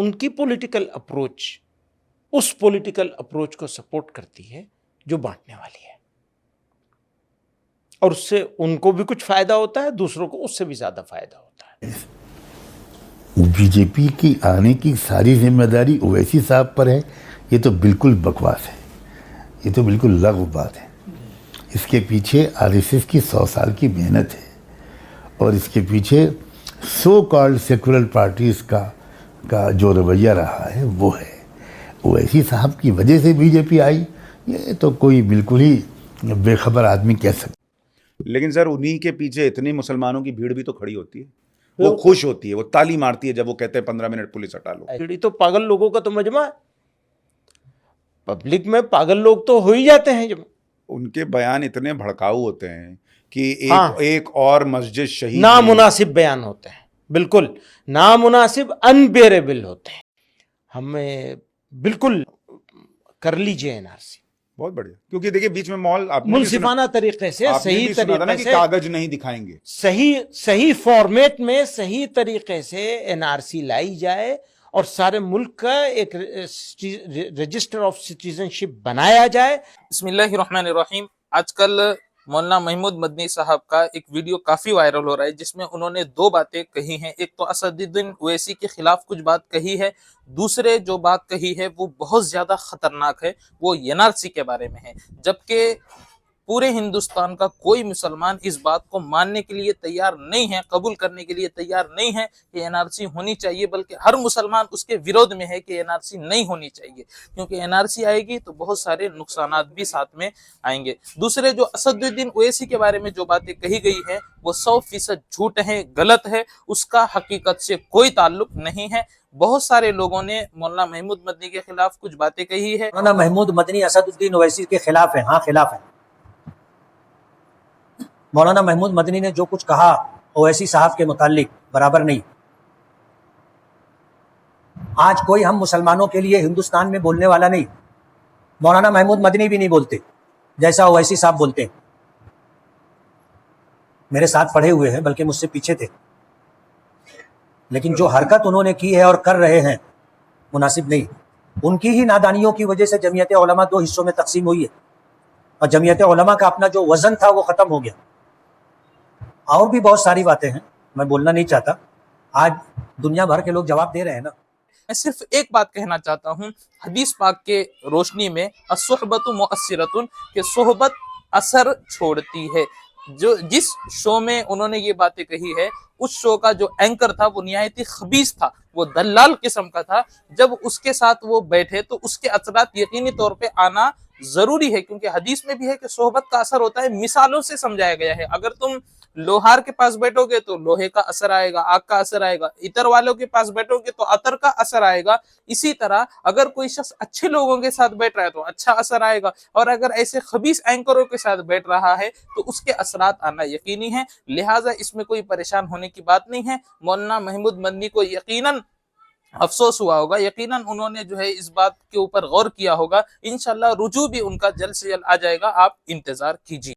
ان کی political approach اس political approach کو support کرتی ہے جو بانٹنے والی ہے، اور اس سے ان کو بھی کچھ فائدہ ہوتا ہے، دوسروں کو اس سے بھی زیادہ فائدہ ہوتا ہے۔ بی جے پی کی آنے کی ساری ذمہ داری اویسی صاحب پر ہے، یہ تو بالکل بکواس ہے، یہ تو بالکل لغو بات ہے۔ اس کے پیچھے آر ایس ایس کی 100 سال کی محنت ہے، اور اس کے پیچھے سو کالڈ سیکولر پارٹیز کا جو رویہ رہا ہے وہ ہے۔ اویسی صاحب کی وجہ سے بی جے پی آئی، یہ تو کوئی بالکل ہی بے خبر آدمی کہہ سکتا۔ لیکن سر انہی کے پیچھے اتنی مسلمانوں کی بھیڑ بھی تو کھڑی ہوتی ہے، وہ خوش ہوتی ہے، وہ تالی مارتی ہے جب وہ کہتے ہیں 15 منٹ پولیس ہٹا لو۔ یہ تو پاگل لوگوں کا تو مجمع ہے، پبلک میں پاگل لوگ تو ہو ہی جاتے ہیں۔ جب ان کے بیان اتنے بھڑکاؤ ہوتے ہیں کہ ایک اور مسجد شہید، نامناسب بیان ہوتے ہیں، بالکل نامناسب، انبیریبل ہوتے ہیں۔ ہمیں بالکل کر لیجئے این آر سی بہت بڑھیا، کیونکہ دیکھیں بیچ میں مال منصفانہ طریقے سے، صحیح طریقے سے، کاغذ نہیں دکھائیں گے، صحیح فارمیٹ میں صحیح طریقے سے این آر سی لائی جائے اور سارے ملک کا ایک رجسٹر آف سٹیزن شپ بنایا جائے۔ بسم اللہ الرحمن الرحیم۔ آج کل مولانا محمود مدنی صاحب کا ایک ویڈیو کافی وائرل ہو رہا ہے، جس میں انہوں نے دو باتیں کہی ہیں۔ ایک تو اسد الدین اویسی کے خلاف کچھ بات کہی ہے، دوسرے جو بات کہی ہے وہ بہت زیادہ خطرناک ہے، وہ این آر سی کے بارے میں ہے۔ جبکہ پورے ہندوستان کا کوئی مسلمان اس بات کو ماننے کے لیے تیار نہیں ہے، قبول کرنے کے لیے تیار نہیں ہے کہ این آر سی ہونی چاہیے، بلکہ ہر مسلمان اس کے ویرودھ میں ہے کہ این آر سی نہیں ہونی چاہیے، کیونکہ این آر سی آئے گی تو بہت سارے نقصانات بھی ساتھ میں آئیں گے۔ دوسرے جو اسد الدین اویسی کے بارے میں جو باتیں کہی گئی ہیں وہ 100% جھوٹ ہیں، غلط ہے، اس کا حقیقت سے کوئی تعلق نہیں ہے۔ بہت سارے لوگوں نے مولانا محمود مدنی کے خلاف کچھ باتیں کہی ہے۔ مولانا محمود مدنی اسد الدین اویسی کے خلاف ہیں، ہاں خلاف ہیں۔ مولانا محمود مدنی نے جو کچھ کہا اویسی صاحب کے متعلق برابر نہیں۔ آج کوئی ہم مسلمانوں کے لیے ہندوستان میں بولنے والا نہیں، مولانا محمود مدنی بھی نہیں بولتے جیسا اویسی صاحب بولتے ہیں۔ میرے ساتھ پڑھے ہوئے ہیں، بلکہ مجھ سے پیچھے تھے، لیکن جو حرکت انہوں نے کی ہے اور کر رہے ہیں مناسب نہیں۔ ان کی ہی نادانیوں کی وجہ سے جمعیت علماء 2 حصوں میں تقسیم ہوئی ہے، اور جمعیت علماء کا اپنا جو وزن تھا وہ ختم ہو گیا۔ اور بھی بہت ساری باتیں ہیں، میں بولنا نہیں چاہتا، آج دنیا بھر کے لوگ جواب دے رہے ہیں نا۔ میں صرف ایک بات کہنا چاہتا ہوں، حدیث پاک کے روشنی میں الصحبۃ مؤثرۃ، کہ صحبت اثر چھوڑتی ہے۔ جس شو میں انہوں نے یہ باتیں کہی ہے، اس شو کا جو اینکر تھا وہ نہایت ہی خبیث تھا، وہ دلال قسم کا تھا۔ جب اس کے ساتھ وہ بیٹھے تو اس کے اثرات یقینی طور پہ آنا ضروری ہے، کیونکہ حدیث میں بھی ہے کہ صحبت کا اثر ہوتا ہے، مثالوں سے سمجھایا گیا ہے۔ اگر تم لوہار کے پاس بیٹھو گے تو لوہے کا اثر آئے گا، آگ کا اثر آئے گا۔ عطر والوں کے پاس بیٹھو گے تو عطر کا اثر آئے گا۔ اسی طرح اگر کوئی شخص اچھے لوگوں کے ساتھ بیٹھ رہا ہے تو اچھا اثر آئے گا، اور اگر ایسے خبیث اینکروں کے ساتھ بیٹھ رہا ہے تو اس کے اثرات آنا یقینی ہے۔ لہٰذا اس میں کوئی پریشان ہونے کی بات نہیں ہے۔ مولانا محمود مدنی کو یقیناً افسوس ہوا ہوگا، یقیناً انہوں نے جو ہے اس بات کے اوپر غور کیا ہوگا۔ انشاءاللہ رجوع بھی ان کا جلد سے جلد آ جائے گا، آپ انتظار کیجیے۔